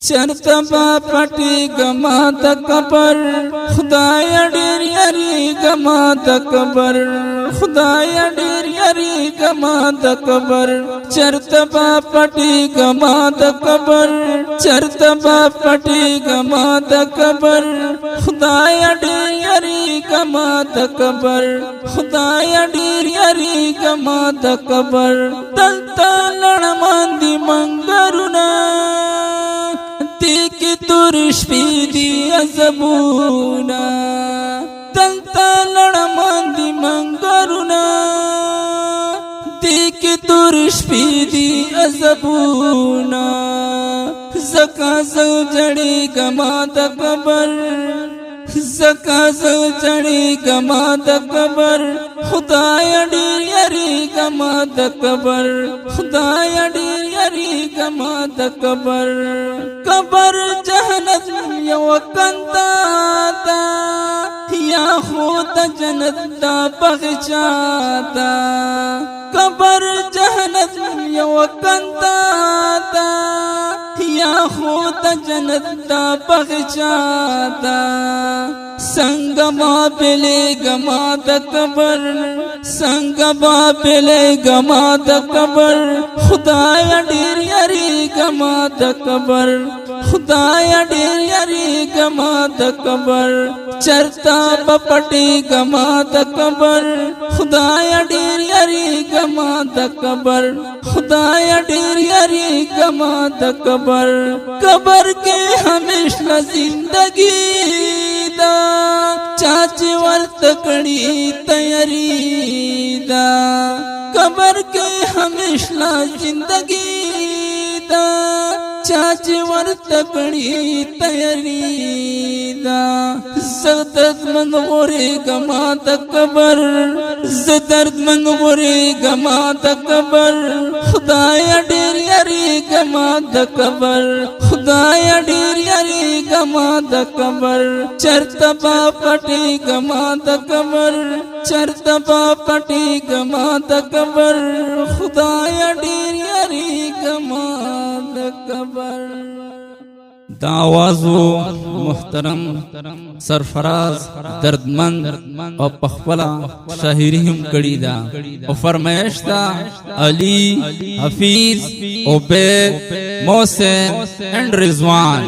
چرته با پټي ګما د قبر خدای ډېر یاري ګما د قبر خدای ډېر یاري ګما د قبر چرته با پټي ګما د قبر چرته با پټي ګما د قبر خدای ډېر یاري ګما د قبر خدای ډېر یاري ګما د قبر دلته لړمان دي منګرونه کی تور شپې دی عذابونه دلته لړمان دي منګرونه کی تور شپې دی عذابونه زکا زو جړې ګما د قبر زکا زو جړې ګما د قبر خدای ډېر یاري ګما د قبر خدای ډېر یاري ګما د قبر قبر جهنم یو کنتا تا یا خود جنت دا بغچاتا قبر جهنم یو کنتا تا یا خود جنت دا بغچاتا संग बापले गमा द कबर संग बापले गमा द कबर खुदाया ढेर यारी गमा द कबर खुदाया ढेर यारी गमा द कबर चरता पपटी गमा द कबर खुदाया ढेर यारी गमा द कबर खुदाया ढेर यारी गमा द कबर कबर के हमेशा जिंदगी चाच वर्त कड़ी तैयारी दा कबर के हमेशा जिंदगी दा चाच वर्त कड़ी तैयारी दा दर्द मंग मोरे गमा द कबर दर्द मंग मोरे गमा द कबर खुदाया ढेर यारी गमा द कबर खुदाया ढेर यारी गमा द कबर चरता पटी गमा द कबर चरता पटी गमा द कबर खुदाया ढेर यारी गमा द कबर दावाजो मुहतरम सरफराज दर्दमंद और पखवला शाहिरी हम कड़ी दा और फरमाइश दा अली हफीज ओबे मोहसिन एंड रिजवान।